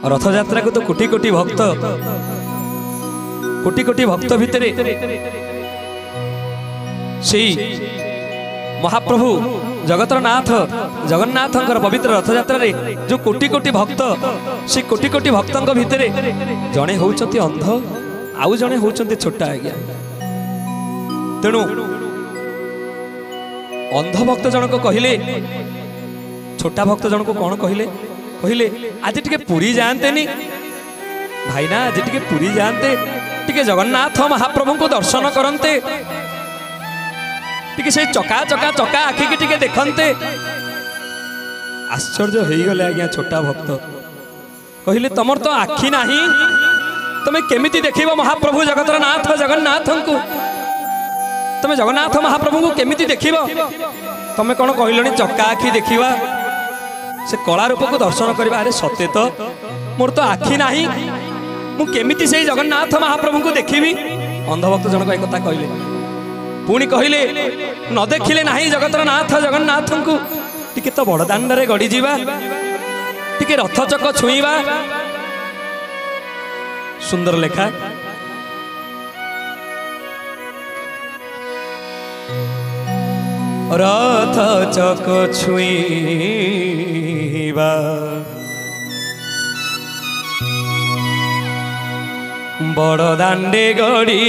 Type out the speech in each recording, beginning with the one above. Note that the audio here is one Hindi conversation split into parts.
रथ यात्रा को तो कोटी कोटी भक्त भितर से महाप्रभु जगतर नाथ जगन्नाथ पवित्र रथ यात्रा रे जो कोटी कोटी भक्त से कोटी कोटी भक्तों भितर जड़े होउचंती अंध आउ जड़े होउचंती छोटा आज्ञा। तेणु अंध भक्त जनक कहले छोटा भक्त जनक कौन कहले कहले आज टिके पुरी जानते नी भाई ना आज टिके पुरी जानते टिके जगन्नाथ महाप्रभु को दर्शन करते टिके से चका चका चका आखि की टिके देखते। आश्चर्य हो गले आज्ञा छोटा भक्त कहले तमर तो आखि नाही तमे केमिति देखिबो महाप्रभु जगतर नाथ जगन्नाथ को तमे जगन्नाथ महाप्रभु को केमिति देखिबो तमे कौन कहलनी चका आखि देखिबा से कला रूप को दर्शन करवा। अरे सत्य तो मोर तो आखि नाही मु केमिति से जगन्नाथ महाप्रभु को देखिबी। अंधभक्त जनक एक कथा कहले पुणी कहले न देखिले नाही जगतर नाथ जगन्नाथ को टिके तो बड़ दांड रे गड़ी जीवा टिके रथ चक छुईबा। सुंदर लेखा रथ चक छुईबा बड़ दांडे गड़ी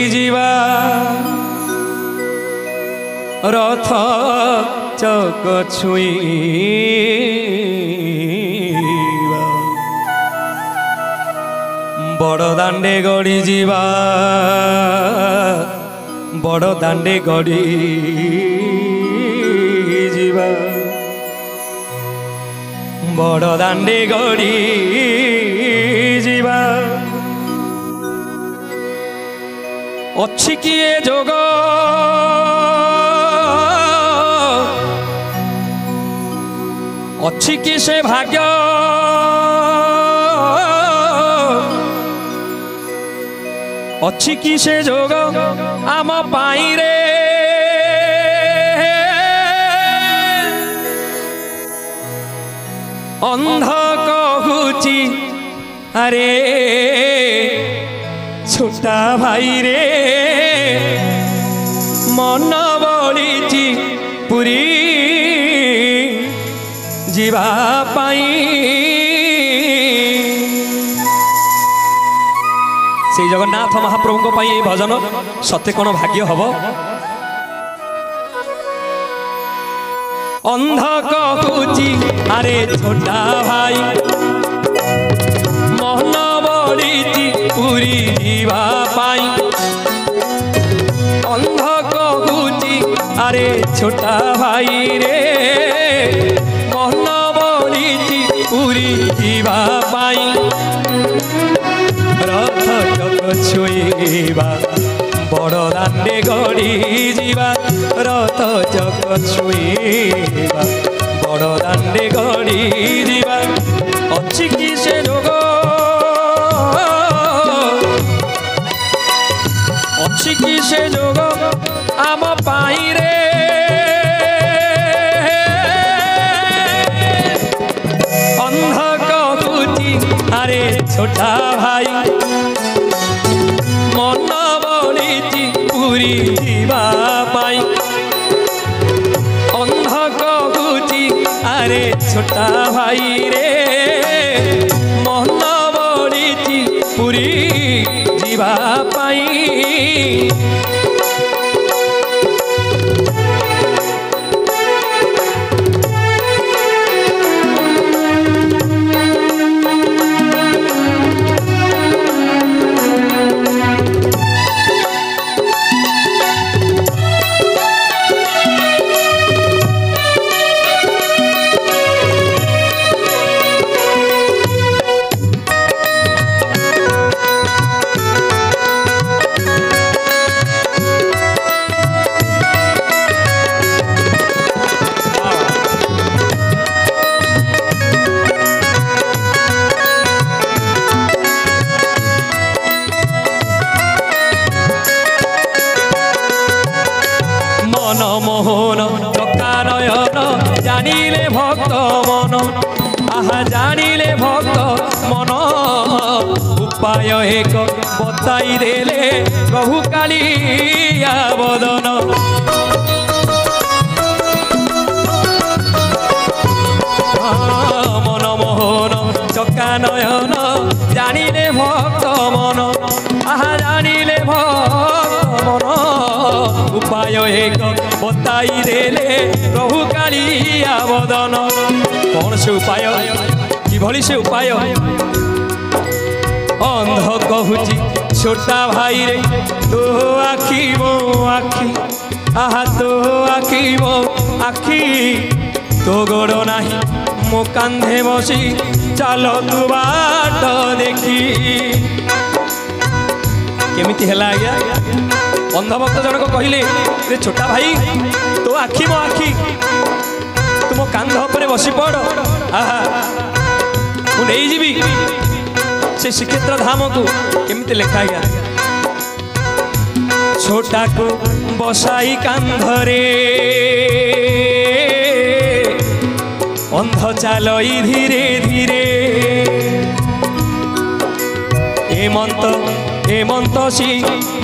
जीवा रथ चक छुईबा बड़ दांडे गड़ी जीवा बड़ दांडे गड़ी जीवा बड़ दांडे गड़ी जीवा अच्छी किए जोग अच्छी कि से भाग्य अच्छी कि से जोग आम पाई रे अंध कहूची अरे छोटा भाई रे मन बड़ी पुरी जीवा पाई से जगन्नाथ महाप्रभु को पाई भजन सत्य कौन भाग्य हब। अंध कहूची अरे छोटा भाई मन बड़ी पुरी जीवा पाई अंध कहूची अरे छोटा भाई रे मन बड़ी पुरी जीवा पाई रथ चक छुईबा बड़ दांडे गड़ी जीवा रथ चक छुईबा बड़ दांडे गड़ी जीवा अच्छी कि से जोग अच्छी कि से जोग आम पाई रे अंध कहूची अरे छोटा भाई मन बड़ी पुरी जीवा पाई अंध कहूची अरे छोटा भाई रे मन बड़ी पुरी जीवा पाई। मोहन चका नयन जानिले भक्त मन आहा जानिले भक्त मन उपाय एक बताई देले प्रभु कालिया बदन मन मोहन चका नयन जानिले भक्त मन आहा जानिले भक्त मन उपाय एक बताई देले प्रभु कालिया बदन कौन से उपाय किभली से उपाय अंध कहूची छोटा भाई रे तो आखी मो आखी आहा तो आखी मो आखी तो गोड़ नाही मो कांधे बसी चल तू बाट देखी केमिति हला आज्ञा अंधभक्त जनक कहले रे छोटा भाई तो आखी मो आखी तुम कांध पर बसी पड़ आहा मु नहीं जीवी से श्रीक्षेत्र धाम को केमिति लिखा गया छोटा को बसाई कांधरे अंध चालई धीरे धीरे एमंत सी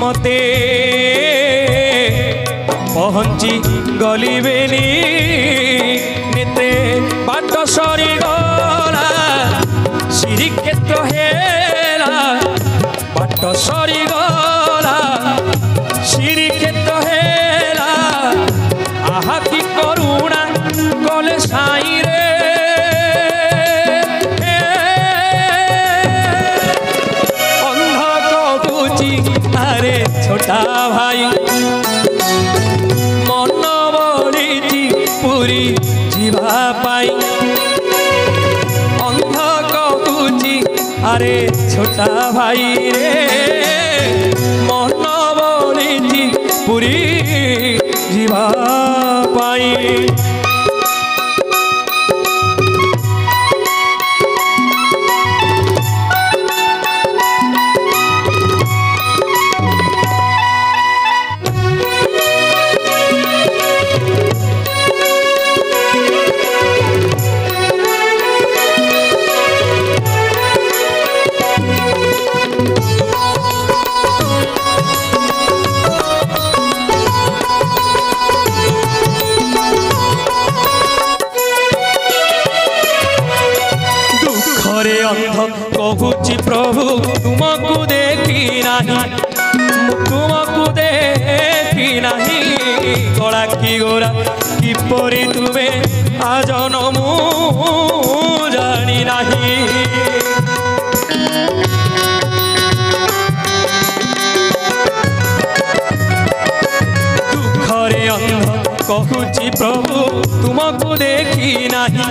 मते पहुंची गली बेनी नेते बाट सरी गला श्रीक्षेत्र हेला बाट सरी गला श्रीक्षेत्र हेला आहा की करुणा गले साई रे अंध कहूची अरे छोटा भाई मन बड़ी पूरी जीवा पाई अंध कहूची अरे छोटा भाई रे मन बड़ी पूरी जीवा पाई कहूची प्रभु तुमको देखी नहीं तुमको देखी नहीं कला की गोरा किपरि तुमे आजन मु जानी नहीं दुखरे अंध कहूची प्रभु तुमको देखी नहीं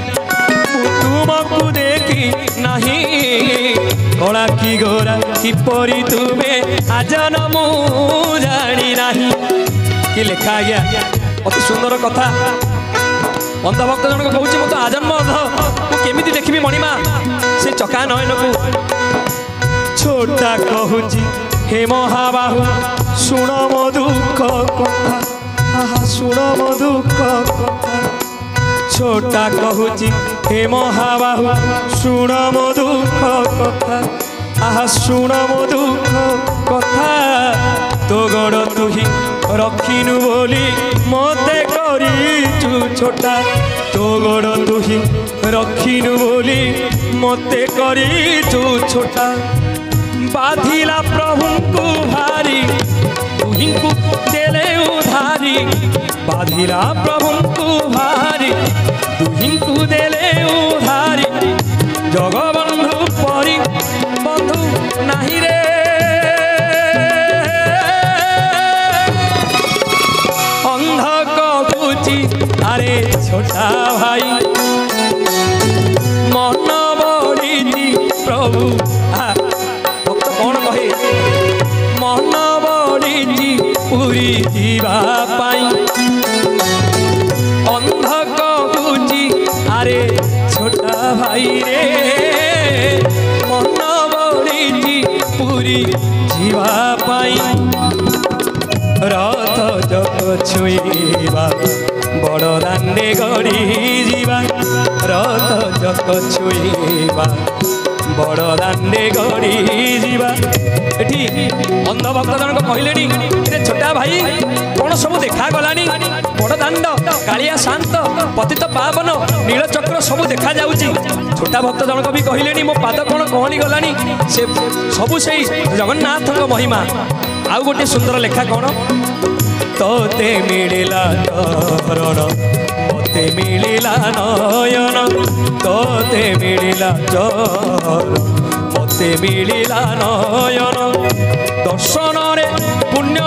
तुमको देखी नहीं कला की गोरा किपरि तुमे आजन मु जानी नहीं कि लिखा गया अति सुंदर कथा अंधभक्त जनक कहूँ मु तो आजन्म केमी देखी मणिमा से चका नयन को छोटा कहूँ हे महाबाहु शुण मो दुख कथा शुण मो दुख कथा छोटा कहूची हे महाबाहु शुण मो दुख कथा आहा शुण मो दुख कथा तो गड़ तुही रखिनु बोली मते करिचु छोटा तो गड़ तुही रखिनु बोली मते करिचु छोटा बाधिला प्रभु को भारी तुही को देले उधारी बाधिला प्रभु को भारी तुही को देले उधारी जगबंधु परी बंधु नहीं रे अंध कहूची अरे छोटा भाई मन बड़ी प्रभु भक्त कौन कहे मन बड़ी पूरी जीवा पाई अंध कहूची अरे छोटा भाई रे मन बड़ी पूरी जीवा पाई रथ जग छुईबा बड़ दांडे गड़ी जीवा रथ चक छुईबा बड़ दांडे गड़ी जीवा। एठी अंध भक्त जनक कहले छोटा भाई कौन सब देखा गलानी बड़ दांड कालिया शांत पतित पावन नीलचक्र सब देखा जाउची। छोटा भक्त जनक भी कहले मो पाद कौन कहली गलानी से सबु से जगन्नाथ महिमा। आउ गोटे सुंदर लेखा कौन तोते मिलिला चरण मते मिलिला नयन तोते मिलिला चरण मते मिलिला नयन दर्शन रे पुण्य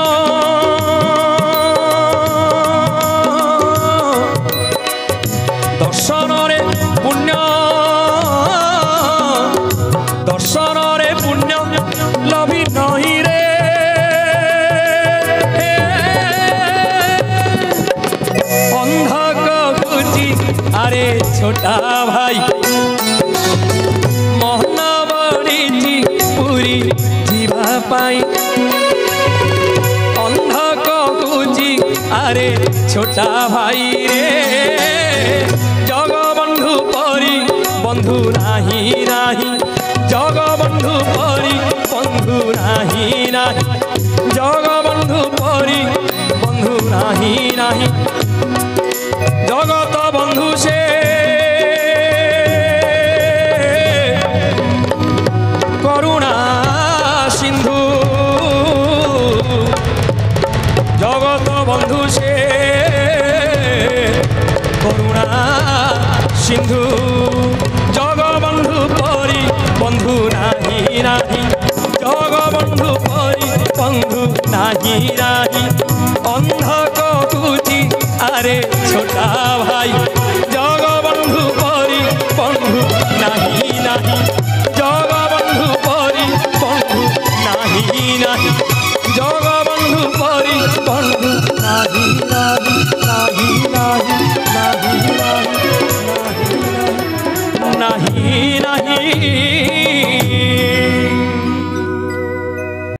दर्शन रे पुण्य दर्शन रे पुण्य लभी नहीं रे अरे छोटा भाई मोहन बड़ी पूरी जीवा पाई अंध कहुची अरे छोटा भाई रे जगबंधु परी बंधु नाही नाही जगबंधु परी बंधु नाही नाही जगबंधु परी बंधु नाही नाही जगत बंधु से करुणा सिंधु जगत बंधु से करुणा सिंधु जगबंधु परी बंधु नाही नाही जगबंधु परी बंधु नाही नाही अंध कहुची अरे छोटा भाई जगबंधु परी बंधु नाही नाही जगबंधु परी बंधु नाही नाही जगबंधु परी बंधु नाही नाही नाही नाही नाही नाही नाही